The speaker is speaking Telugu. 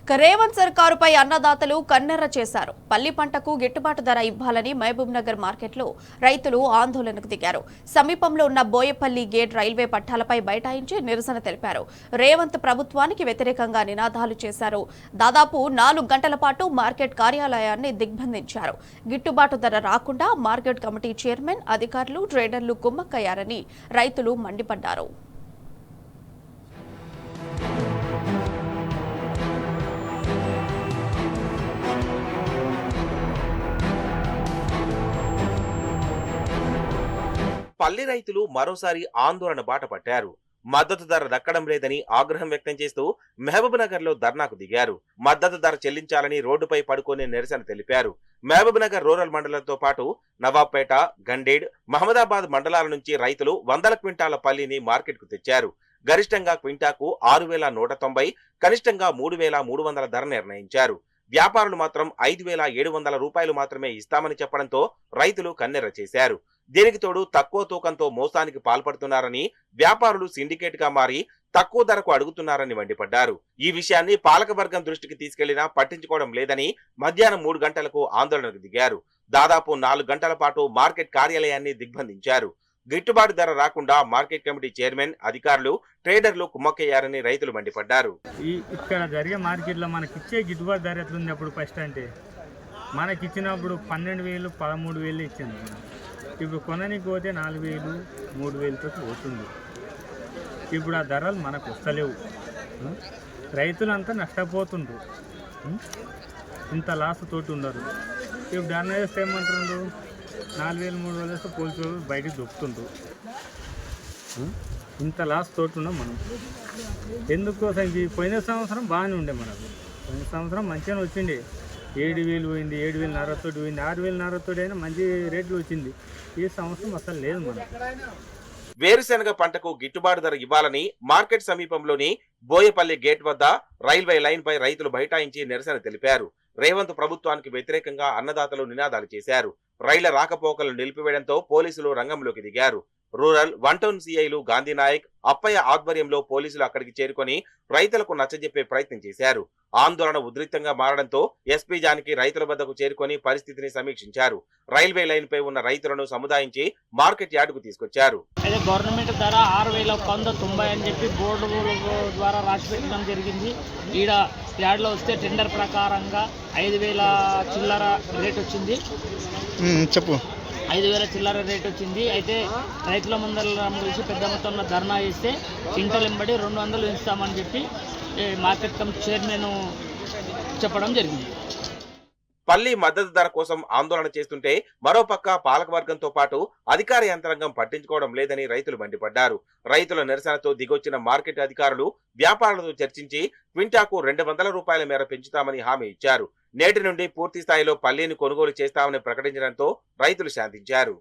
రేవంత్ సర్కారుపై అన్నదాతలు కన్నెర్ర చేశారు. పల్లి పంటకు గిట్టుబాటు ధర ఇవ్వాలని మహబూబ్ నగర్ మార్కెట్లో రైతులు ఆందోళనకు దిగారు. సమీపంలో ఉన్న బోయపల్లి గేట్ రైల్వే పట్టాలపై బైఠాయించి నిరసన తెలిపారు. రేవంత్ ప్రభుత్వానికి వ్యతిరేకంగా నినాదాలు చేశారు. దాదాపు 4 గంటల పాటు మార్కెట్ కార్యాలయాన్ని దిగ్బంధించారు. గిట్టుబాటు ధర రాకుండా మార్కెట్ కమిటీ చైర్మన్, అధికారులు, ట్రేడర్లు కుమ్మక్కయ్యారని రైతులు మండిపడ్డారు. పల్లి రైతులు మరోసారి ఆందోళన బాట పట్టారు. మద్దతు ధర దక్కడం లేదని ఆగ్రహం వ్యక్తం చేస్తూ మహబూబ్ నగర్ లో ధర్నాకు దిగారు. మద్దతు ధర చెల్లించాలని రోడ్డుపై పడుకొని నిరసన తెలిపారు. మహబూబ్ నగర్ రూరల్ మండలంతో పాటు నవాబ్పేట, గండేడ్, మహమ్మదాబాద్ మండలాల నుంచి రైతులు 100 క్వింటాల పల్లిని మార్కెట్ కు తెచ్చారు. గరిష్టంగా క్వింటాకు 6,190, కనిష్టంగా 3,300 ధర నిర్ణయించారు. వ్యాపారులు మాత్రం 5,700 రూపాయలు మాత్రమే ఇస్తామని చెప్పడంతో రైతులు కన్నెర్ర చేశారు. దీనికి తోడు తక్కువ తూకంతో మోసానికి పాల్పడుతున్నారని, వ్యాపారులు సిండికేట్ గా మారి తక్కువ ధరకు అడుగుతున్నారని మండిపడ్డారు. ఈ విషయాన్ని పాలకవర్గం దృష్టికి తీసుకెళ్లినా పట్టించుకోవడం లేదని మధ్యాహ్నం 3 గంటలకు ఆందోళనకు దిగారు. దాదాపు 4 గంటల పాటు మార్కెట్ కార్యాలయాన్ని దిగ్బంధించారు. గిట్టుబాటు ధర రాకుండా మార్కెట్ కమిటీ చైర్మన్, అధికారులు, ట్రేడర్లు కుమ్మక్కయ్యారని రైతులు మండిపడ్డారు. ఇక్కడ జరిగే మార్కెట్లో మనకిచ్చే గిట్టుబాటు ధర ఎట్లుంది? అప్పుడు ఫస్ట్ అంటే మనకిచ్చినప్పుడు 12,000, 13,000 ఇచ్చింది. ఇప్పుడు కొననికి పోతే 4,000, 3,000తో పోతుంది. ఇప్పుడు ఆ ధరలు మనకు వస్తలేవు. రైతులంతా నష్టపోతుండ్రు. ఇంత లాస్ తోటి ఉండరు. ఇప్పుడు దాన్ని వేస్తే ఏమంటుండ్రు? 4,000, 3,000 వేస్తే పోలీసు వాళ్ళు బయటికి దొక్కుతుండ్రు. ఇంత లాస్ తోటి ఉన్నాం మనం. ఎందుకోసం? పోయిన సంవత్సరం బాగానే ఉండే మనకు. పోయిన సంవత్సరం మంచిగానే వచ్చింది. 7,000 పోయింది, 7,500 తోటి పోయింది, 6,500 తోటి అయినా మంచి రేట్లు వచ్చింది. ఈ సంవత్సరం అసలు లేదు మనకు. వేరుశెనగ పంటకు గిట్టుబాటు ధర ఇవ్వాలని మార్కెట్ సమీపంలోని బోయపల్లి గేట్ వద్ద రైల్వే లైన్ పై రైతులు బైఠాయించి నిరసన తెలిపారు. రేవంత్ ప్రభుత్వానికి వ్యతిరేకంగా అన్నదాతలు నినాదాలు చేశారు. రైళ్ల రాకపోకలను నిలిపివేయడంతో పోలీసులు రంగంలోకి దిగారు. రూరల్ 1 టౌన్ సిఐలు గాంధీనాయక్, అప్పయ్య ఆధ్వర్యంలో పోలీసులు అక్కడికి చేరుకొని రైతులకు నచ్చజెప్పే ప్రయత్నం చేశారు. ఆందోళన ఉధృతంగా మారడంతో ఎస్పీ జానకి రైతుల వద్దకు చేరుకొని పరిస్థితిని సమీక్షించారు. రైల్వే లైన్ పై ఉన్న రైతులను సముదాయించి మార్కెట్ యార్డుకు తీసుకొచ్చారు. గవర్నమెంట్ ధర 6,190 అని చెప్పి బోర్డు ద్వారా రాసి పెట్టడం జరిగింది. ఈడ యార్డ్లో వస్తే టెండర్ ప్రకారంగా 5,000 చిల్లర రేట్ వచ్చింది. చెప్పు. 5,000 చిల్లర రేట్ వచ్చింది. అయితే రైతుల మందరం కలిసి పెద్ద మొత్తంలో ధర్నా చేస్తే క్వింటల్ వెంబడి 200 ఇస్తామని చెప్పి మార్కెట్ కమిటీ చైర్మన్ చెప్పడం జరిగింది. పల్లి మద్దతు ధర కోసం ఆందోళన చేస్తుంటే మరోపక్క పాలకవర్గంతో పాటు అధికార యంత్రాంగం పట్టించుకోవడం లేదని రైతులు మండిపడ్డారు. రైతుల నిరసనతో దిగొచ్చిన మార్కెట్ అధికారులు వ్యాపారులతో చర్చించి క్వింటాకు 200 రూపాయల మేర పెంచుతామని హామీ ఇచ్చారు. నేటి నుండి పూర్తి స్థాయిలో పల్లీని కొనుగోలు చేస్తామని ప్రకటించడంతో రైతులు శాంతించారు.